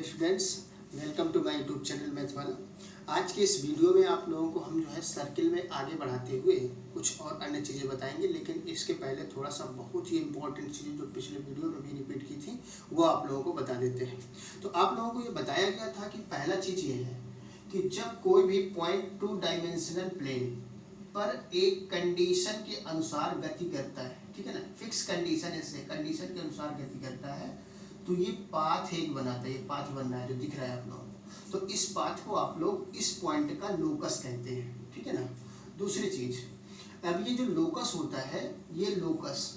Students, welcome to my YouTube channel math वाला। आज के इस वीडियो में आप लोगों को हम जो है सर्किल में आगे बढ़ाते हुए कुछ और अन्य चीज़ें बताएंगे, लेकिन इसके पहले थोड़ा सा बहुत ही इंपॉर्टेंट चीज़ें जो पिछले वीडियो में भी रिपीट की थी वो आप लोगों को बता देते हैं। तो आप लोगों को ये बताया गया था कि पहला चीज़ ये है कि जब कोई भी पॉइंट टू डायमेंशनल प्लेन पर एक कंडीशन के अनुसार गति करता है, ठीक है ना, फिक्स कंडीशन कंडीशन के अनुसार गति करता है, तो ये पाथ एक बनाता है। ये पाथ बन रहा है जो दिख रहा है आप लोगों को, तो इस पाथ को आप लोग इस पॉइंट का लोकस कहते हैं, ठीक है ना। दूसरी चीज, अब ये जो लोकस होता है, ये लोकस,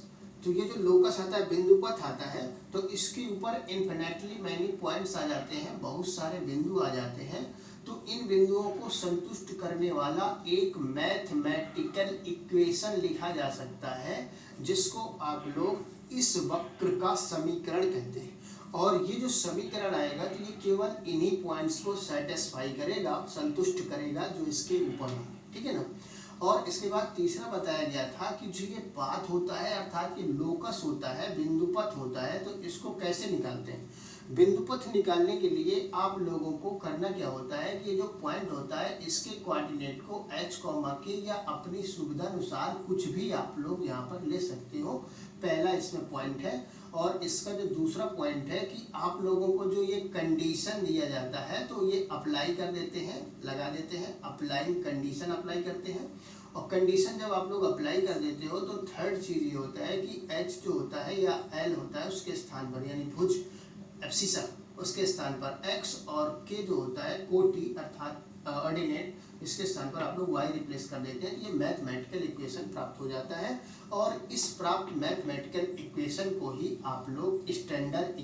तो ये जो लोकस आता है, बिंदुपथ आता है, तो इसके ऊपर इन्फिनेटली मैनी पॉइंट्स आ जाते हैं, बहुत सारे बिंदु आ जाते हैं। तो इन बिंदुओं को संतुष्ट करने वाला एक मैथमेटिकल इक्वेशन लिखा जा सकता है, जिसको आप लोग इस वक्र का समीकरण कहते हैं। और ये जो समीकरण आएगा तो ये केवल इन्हीं पॉइंट्स को सेटिस्फाई करेगा, संतुष्ट करेगा जो इसके ऊपर है, ठीक है ना। और इसके बाद तीसरा बताया गया था कि जो ये पाथ होता है, अर्थात ये लोकस होता है, बिंदुपथ होता है, तो इसको कैसे निकालते हैं। बिंदुपथ निकालने के लिए आप लोगों को करना क्या होता है कि ये जो पॉइंट होता है, इसके कोऑर्डिनेट को h, k या अपनी सुविधा अनुसार कुछ भी आप लोग यहाँ पर ले सकते हो। पहला इसमें पॉइंट है। और इसका जो दूसरा पॉइंट है कि आप लोगों को जो ये कंडीशन दिया जाता है, तो ये अप्लाई कर देते हैं, लगा देते हैं, अप्लाइंग कंडीशन अप्लाई करते हैं। और कंडीशन जब आप लोग अप्लाई कर देते हो तो थर्ड चीज़ ये होता है कि h जो होता है या l होता है, उसके स्थान पर यानी भुज एब्सिसा, उसके स्थान पर x, और k जो होता है कोटि अर्थात ऑर्डिनेट, इसके स्थान पर आप लोग y रिप्लेस कर देते हैं। ये मैथमेटिकल इक्वेशन प्राप्त हो जाता है। और इस प्राप्त मैथमेटिकल इक्वेशन को ही आप लोग स्टैंडर्ड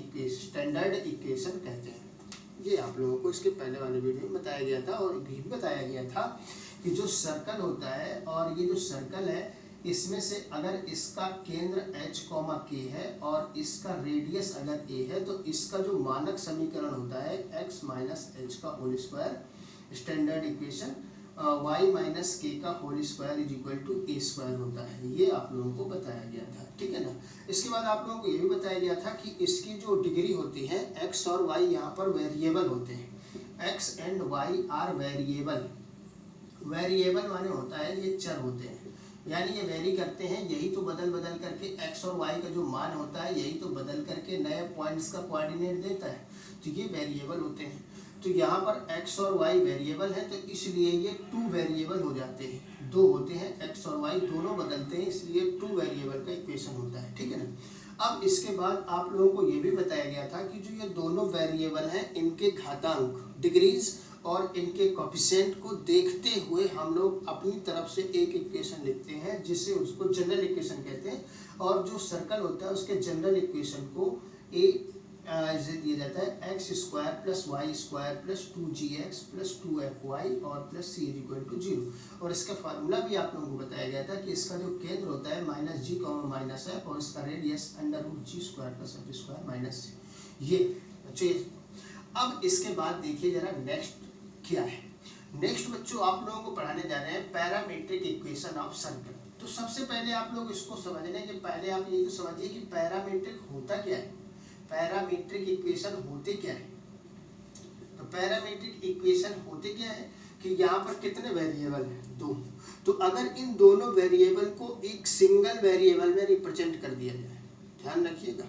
इक्वेशन कहते हैं। ये आप लोगों को इसके पहले वाले वीडियो में बताया गया था। और भी बताया गया था कि जो सर्कल होता है, और ये जो सर्कल है, इसमें से अगर इसका केंद्र h, k है और इसका रेडियस अगर a है, तो इसका जो मानक समीकरण होता है x माइनस एच का whole square, standard equation y minus K का whole square is equal to A square होता है। ये आप लोगों को बताया गया था, ठीक है ना। इसके बाद आप लोगों को ये भी बताया गया था कि इसकी जो डिग्री होती है, x और y यहाँ पर वेरिएबल होते हैं। x and y are variable. Variable माने होता है ये चर होते हैं, यानी ये वेरी करते हैं। यही तो बदल करके x और y का जो मान होता है, यही तो बदल करके नए पॉइंट्स का कोऑर्डिनेट देता है, तो ये वेरिएबल होते हैं। तो यहाँ पर x और y वेरिएबल है, तो इसलिए ये टू वेरिएबल हो जाते हैं। दो होते हैं, x और y दोनों बदलते हैं, इसलिए टू वेरिएबल का इक्वेशन होता है, ठीक है ना। अब इसके बाद आप लोगों को ये भी बताया गया था कि जो ये दोनों वेरिएबल हैं, इनके घातांक डिग्रीज और इनके कोएफिशिएंट को देखते हुए हम लोग अपनी तरफ से एक इक्वेशन लिखते हैं, जिसे उसको जनरल इक्वेशन कहते हैं। और जो सर्कल होता है, उसके जनरल इक्वेशन को दिया जाता है X square plus Y square plus 2gx plus 2fy और plus c is equal to 0। और इसका फार्मूला भी आप लोगों को बताया गया था कि इसका जो केंद्र होता है माइनस जी माइनस एफ, और इसका radius under root G square plus F square minus C. ये बच्चों, अब इसके बाद देखिए जरा नेक्स्ट क्या है। नेक्स्ट बच्चों आप लोगों को पढ़ाने जा रहे हैं पैरामीट्रिक इक्वेशन ऑफ सर्कल। तो सबसे पहले आप लोग इसको समझने के पहले आप ये तो समझिए कि पैरामीट्रिक होता क्या है, पैरामीट्रिक इक्वेशन होते क्या है। तो पैरामीट्रिक इक्वेशन होते क्या है कि यहाँ पर कितने वेरिएबल हैं, दो। तो अगर इन दोनों वेरिएबल को एक सिंगल वेरिएबल में रिप्रेजेंट कर दिया जाए, ध्यान रखिएगा,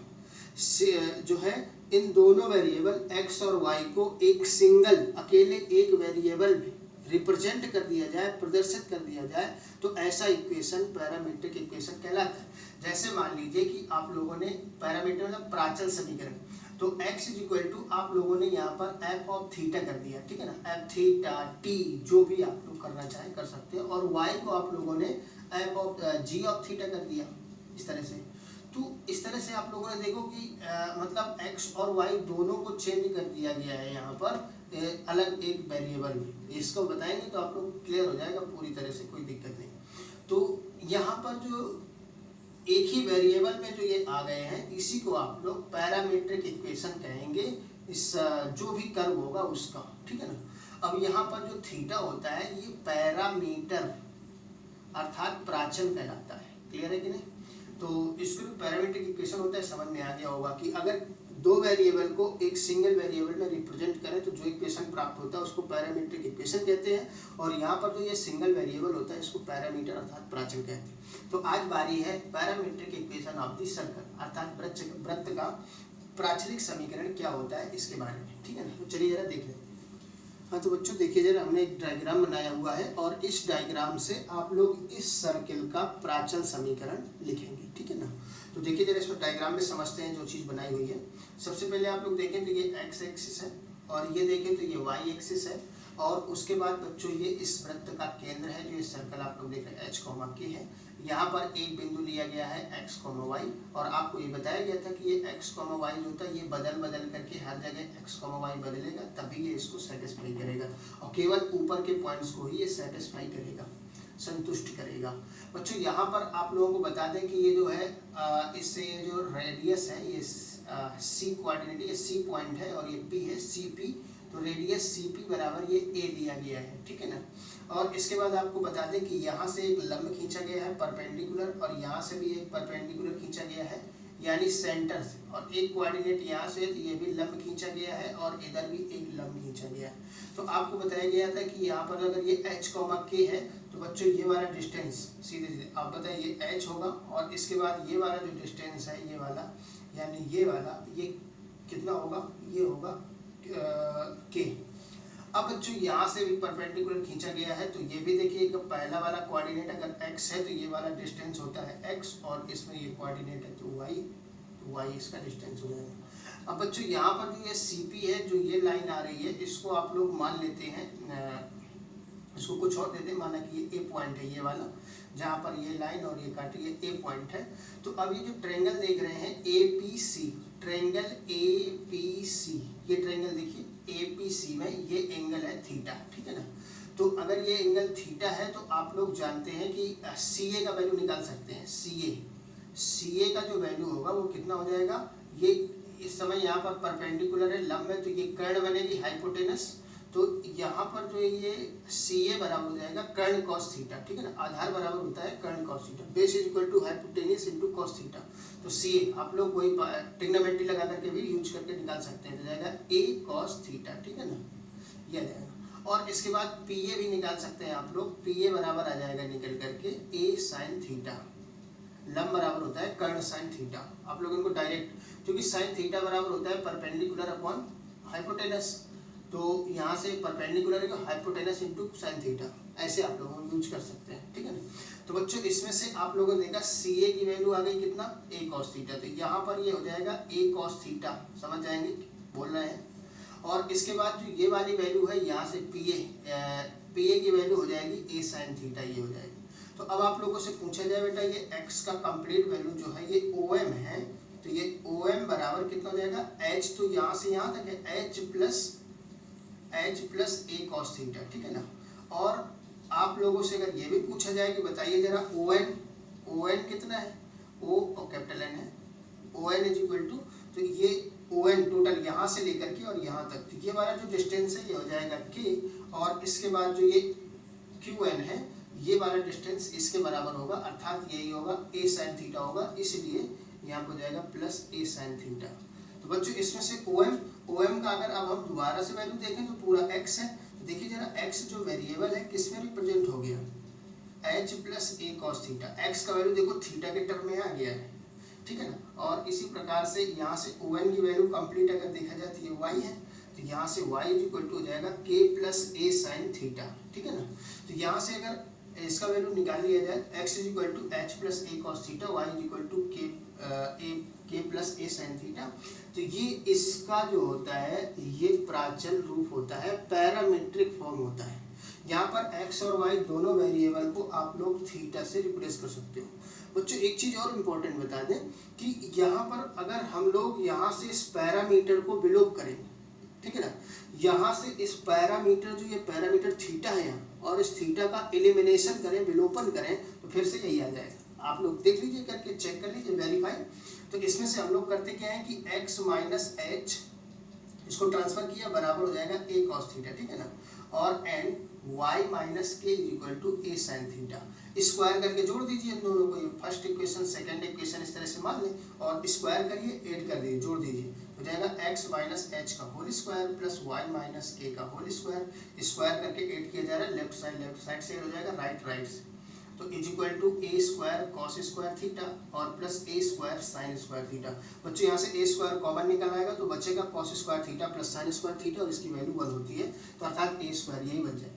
जो है इन दोनों वेरिएबल x और y को एक सिंगल अकेले एक वेरिएबल में रिप्रेजेंट कर दिया जाए, प्रदर्शित कर दिया जाए, तो ऐसा इक्वेशन पैरामीट्रिक इक्वेशन कहलाता है। जैसे मान लीजिए कि आप लोगों ने पैरामीटर मतलब प्राचल समीकरण, तो x इज इक्वल टू आप लोगों ने यहाँ पर f ऑफ थीटा कर दिया, ठीक है ना, f थीटा t जो भी आप लोग करना चाहें कर सकते हैं। और y को आप लोगों ने f of g of theta कर दिया, इस तरह से। तो इस तरह से आप लोगों ने देखो कि मतलब x और y दोनों को चेंज कर दिया गया है यहाँ पर अलग एक वेरिएबल में। इसको बताएंगे तो आप लोग क्लियर हो जाएगा पूरी तरह से, कोई दिक्कत नहीं। तो यहाँ पर जो एक ही वेरिएबल में जो ये आ गए हैं, इसी को आप लोग पैरामीट्रिक इक्वेशन कहेंगे, इस जो भी कर्व होगा उसका, ठीक है ना। अब यहाँ पर जो थीटा होता है, ये पैरामीटर अर्थात प्राचल कहलाता है, क्लियर है कि नहीं। तो इसको जो पैरामीट्रिक इक्वेशन होता है समझ में आ गया होगा कि अगर दो वेरिएबल को एक सिंगल वेरिएबल में रिप्रेजेंट करें तो जो इक्वेशन प्राप्त होता है उसको पैरामीट्रिक इक्वेशन कहते हैं, और यहाँ पर जो ये सिंगल वेरिएबल होता है इसको पैरामीटर अर्थात प्राचल कहते हैं। तो आज बारी है parametric equation of the circle अर्थात वृत्त का प्राचलिक समीकरण क्या होता है इसके बारे में, ठीक है ना। तो चलिए जरा देख लें। हाँ तो बच्चों देखिए जरा, हमने एक डायग्राम बनाया हुआ है और इस डायग्राम से आप लोग इस सर्किल का प्राचल समीकरण लिखेंगे, ठीक है ना। तो देखिए जरा इसमें डायग्राम में समझते हैं जो चीज़ बनाई हुई है। सबसे पहले आप लोग देखें तो ये एक्स एक्सिस है और ये देखें तो ये वाई एक्सिस है, और उसके बाद बच्चों ये इस वृत्त का केंद्र है जो इस सर्कल आप लोग देख रहे हैं एच कॉमा के है। यहाँ पर एक बिंदु लिया गया है एक्स कॉमा वाई, और आपको ये बताया गया था कि ये एक्स कॉमा वाई जो होता है ये बदल करके हर जगह एक्स कॉमा वाई बदलेगा, तभी ये इसको सेटिस्फाई करेगा, और केवल ऊपर के पॉइंट्स को ही ये सेटिस्फाई करेगा, संतुष्ट करेगा। बच्चों यहाँ पर आप लोगों को बता दें कि ये जो है इससे ये जो रेडियस है ये सी कोऑर्डिनेट, ये सी पॉइंट है और ये पी है सी पी, तो रेडियस सी पी बराबर ये ए दिया गया है, ठीक है ना। और इसके बाद आपको बता दें कि यहाँ से एक लंब खींचा गया है परपेंडिकुलर, और यहाँ से भी एक परपेंडिकुलर खींचा गया है यानी सेंटर से, और एक कोऑर्डिनेट यहाँ से तो ये भी लंब खींचा गया है और इधर भी एक लंब खींचा गया है। तो आपको बताया गया था कि यहाँ पर अगर ये h कॉमा के है तो बच्चों ये वाला डिस्टेंस सीधे सीधे आप बताएं ये h होगा, और इसके बाद ये वाला जो डिस्टेंस है ये वाला यानी ये वाला ये कितना होगा, ये होगा के। अब बच्चों यहाँ से भी परपेंडिकुलर खींचा गया है, तो ये भी देखिए कि पहला वाला कोऑर्डिनेट अगर x है तो ये वाला डिस्टेंस होता है x, और इसमें ये कोऑर्डिनेट है तो y इसका डिस्टेंस हो जाएगा। अब बच्चों यहाँ पर जो ये CP है जो ये लाइन आ रही है इसको आप लोग मान लेते हैं, इसको कुछ और देते हैं, माना कि ये A पॉइंट है ये वाला, जहाँ पर ये लाइन और ये काटी ये A पॉइंट है। तो अब ये जो ट्रायंगल देख रहे हैं APC, ट्रायंगल APC, ये ट्रायंगल देखिए APC में ये एंगल है थीटा, ठीक है ना। तो अगर ये एंगल थीटा है तो आप लोग जानते हैं कि CA का वैल्यू निकाल सकते हैं। CA का जो वैल्यू होगा वो कितना हो जाएगा, ये इस समय यहाँ पर परपेंडिकुलर है लंब है तो ये कर्ण बनेगी हाइपोटेनस, तो यहाँ पर जो ये CA बराबर हो जाएगा कर्ण कॉस थीटा, ठीक है ना। आधार बराबर होता है कर्ण cos theta, base is equal to hypotenuse into cos theta. तो CA आप लोग कोई ट्रिग्नोमेट्री लगा करके भी यूज करके निकाल सकते हैं, तो जाएगा A cos थीटा, ठीक है ना, ये आ जाएगा। और इसके बाद PA भी निकाल सकते हैं आप लोग, PA बराबर आ जाएगा निकल करके A sin थीटा, लंब बराबर होता है कर्ण साइन थीटा। आप लोग इनको डायरेक्ट, क्योंकि साइन थीटा बराबर होता है परपेंडिकुलर अपॉन हाइपोटेनस, तो यहाँ से परपेंडिकुलर है हाइपोटेनस इनटू साइन थीटा, ऐसे आप लोग यूज कर सकते हैं, ठीक है ना। तो बच्चों इसमें से आप लोगों ने देखा CA की वैल्यू आ गई कितना A cos थीटा, तो यहाँ पर ये हो जाएगा A cos थीटा, समझ जाएंगे बोल रहे हैं। और इसके बाद जो ये वाली वैल्यू है यहाँ से PA की वैल्यू हो जाएगी A sin थीटा, ये हो जाएगी। तो अब आप लोगों से पूछा जाए बेटा ये x का कंप्लीट वैल्यू जो है ये OM है, तो ये OM बराबर कितना हो जाएगा h, तो यहाँ से यहाँ तक है h plus A cos theta, ठीक है ना। और आप लोगों से अगर ये भी पूछा जाए कि बताइए जरा ON कितना है, O और कैपिटल N है, ON इज इक्वल टू, तो ये ON टोटल यहाँ से लेकर के और यहाँ तक, तो ये वाला जो डिस्टेंस है ये हो जाएगा K, और इसके बाद जो ये QN है ये वाला डिस्टेंस इसके बराबर होगा, अर्थात यही होगा A sin थीटा होगा, इसलिए यहाँ पर हो जाएगा प्लस A sin थीटा। तो बच्चों इसमें से OM का अगर अब हम दोबारा से वैल्यू देखें तो पूरा x है, तो देखिए जरा x जो वेरिएबल है किस में रिप्रेजेंट हो गया, h plus A cos theta, x का वैल्यू देखो थीटा के टर्म में आ गया है, ठीक है ना। और इसी प्रकार से यहाँ से ON की वैल्यू कंप्लीट अगर देखा जाए तो ये y है, तो यहाँ से y इज इक्वल टू हो जाएगा k plus A sin theta, ठीक है ना। तो यहाँ से अगर इसका वैल्यू निकाल लिया जाए x is equal to h plus A cos theta, y is equal to k plus A sin theta, तो ये इसका जो होता है ये प्राचल रूप होता है, पैरामीट्रिक फॉर्म होता है। यहाँ पर x और y दोनों वेरिएबल को आप लोग थीटा से रिप्लेस कर सकते हो। बच्चों एक चीज़ और इम्पोर्टेंट बता दें कि यहाँ पर अगर हम लोग यहाँ से इस पैरामीटर को विलोप करें, ठीक है ना, यहाँ से इस पैरामीटर जो ये पैरामीटर थीटा है यहाँ, और इस थीटा का एलिमिनेशन करें, विलोपन करें, तो फिर से यही आ जाएगा। आप लोग देख लीजिए करके, चेक कर लीजिए, वेरीफाई। तो इसमें से हम लोग करते क्या है कि x माइनस एच इसको ट्रांसफर किया बराबर हो जाएगा A cos थीटा, ठीक है ना, और and y minus K equal to A sine theta. Square करके जोड़ दीजिए इन दोनों को, ये फर्स्ट इक्वेशन सेकंड इक्वेशन इस तरह से मान लें और स्क्वायर करिए, ऐड कर दीजिए, जोड़ दीजिए, हो जाएगा x माइनस एच का whole square plus Y minus K का होल स्क्वायर। स्क्वायर करके ऐड किया जा रहा है, लेफ्ट साइड से ऐड हो जाएगा, राइट से, तो is equal to A square cos square theta और plus A square sine square theta. बच्चों यहाँ से ए स्क्वायर कॉमन निकल आएगा तो बचेगा cos square theta plus sign square theta और इसकी वैल्यू 1 होती है, तो अर्थात ए स्क्वायर यही बच जाए।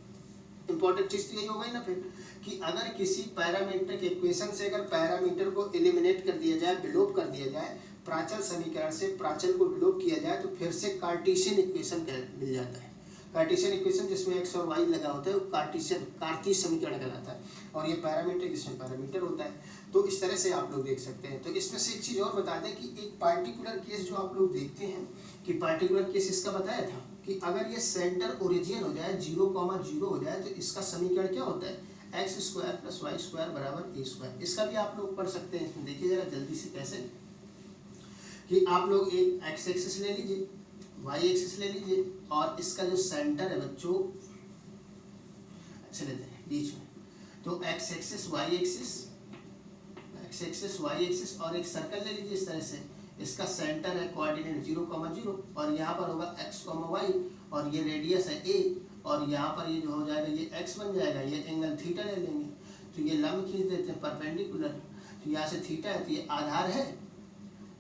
इंपॉर्टेंट चीज तो यही हो गई ना फिर कि अगर किसी पैरामीट्रिक इक्वेशन से अगर पैरामीटर को एलिमिनेट कर दिया जाए, विलोप कर दिया जाए, प्राचल समीकरण से प्राचल को विलोप किया जाए तो फिर से कार्टेशियन इक्वेशन मिल जाता है। कार्टेशियन इक्वेशन जिसमें एक्स और वाई लगा होता है वो कार्तीय समीकरण कहलाता है, और ये पैरामीटर जिसमें पैरामीटर होता है। तो इस तरह से आप लोग देख सकते हैं। तो इसमें से एक चीज़ और बता दें कि एक पार्टिकुलर केस जो आप लोग देखते हैं कि पार्टिकुलर केस इसका बताया था कि अगर ये सेंटर ओरिजिन हो जाए 0,0 हो जाए तो इसका समीकरण क्या होता है, X square plus Y square बराबर ए स्क्वायर। इसका भी आप लोग पढ़ सकते हैं। इसमें देखिए जरा जल्दी से कैसे कि आप लोग एक एक्स एक्सिस ले लीजिए, वाई एक्सिस ले लीजिए और इसका जो सेंटर है बच्चों अच्छे लेते हैं बीच में, तो एक्स एक्सिस वाई एक्सिस और एक सर्कल ले लीजिए इस तरह से। इसका सेंटर है कोऑर्डिनेट 0,0 और यहाँ पर होगा x, y और ये रेडियस है a और यहाँ पर ये जो हो जाएगा ये x बन जाएगा, ये एंगल थीटा ले लेंगे तो ये लंब खींच देते हैं परपेंडिकुलर, तो यहाँ से थीटा है तो ये आधार है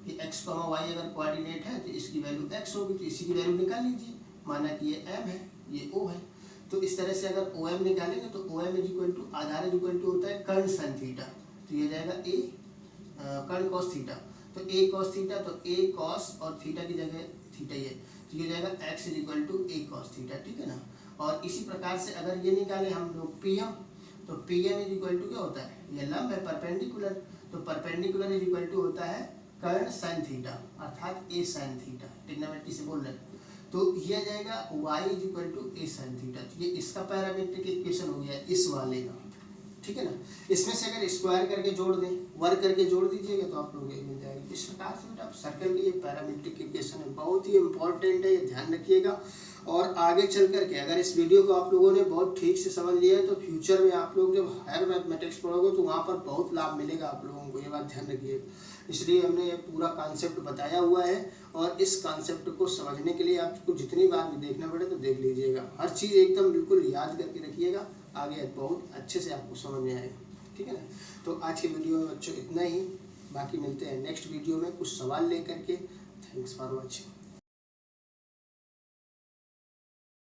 कि x, y अगर कोऑर्डिनेट है तो इसकी वैल्यू x होगी, तो इसी की वैल्यू निकाल लीजिए, माना कि ये m है ये o है। तो इस तरह से अगर OM निकालेंगे तो OM इज इक्वल टू आधार इज इक्वल टू होता है कर्ण साइन थीटा, तो ये जाएगा a कर्ण कॉस थीटा, तो a कॉस थीटा, तो a कॉस और थीटा की जगह थीटा ये, तो ये जाएगा x is equal to a cos theta, ठीक है ना। और इसी प्रकार से अगर ये निकालें हम लोग PM, तो PM इज इक्वल टू क्या होता है, ये लंब है परपेंडिकुलर, तो परपेंडिकुलर इज इक्वल टू होता है कर्ण साइन थीटा अर्थात a साइन थीटा, ट्रिग्नोमेट्री से बोल रहे हैं। तो ये आ जाएगा y is equal to a sine theta, तो ये इसका पैरामीट्रिक इक्वेशन हो गया इस वाले का, ठीक है ना। इसमें से अगर स्क्वायर करके जोड़ दें, वर्ग करके जोड़ दीजिएगा तो आप लोग ये मिल जाएगा। इस प्रकार से बेटा सर्कल की ये पैरामीट्रिक इक्वेशन है, बहुत ही इंपॉर्टेंट है, ये ध्यान रखिएगा। और आगे चल करके अगर इस वीडियो को आप लोगों ने बहुत ठीक से समझ लिया है तो फ्यूचर में आप लोग जब हायर मैथमेटिक्स पढ़ोगे तो वहाँ पर बहुत लाभ मिलेगा आप लोगों को, ये बात ध्यान रखिएगा। इसलिए हमने ये पूरा कॉन्सेप्ट बताया हुआ है और इस कॉन्सेप्ट को समझने के लिए आपको जितनी बार भी देखना पड़े तो देख लीजिएगा, हर चीज़ एकदम बिल्कुल याद करके रखिएगा, आगे बहुत अच्छे से आपको समझ में आएगा, ठीक है ना। तो आज के वीडियो में बच्चों इतना ही, बाकी मिलते हैं नेक्स्ट वीडियो में कुछ सवाल लेकर के। Thanks for watching.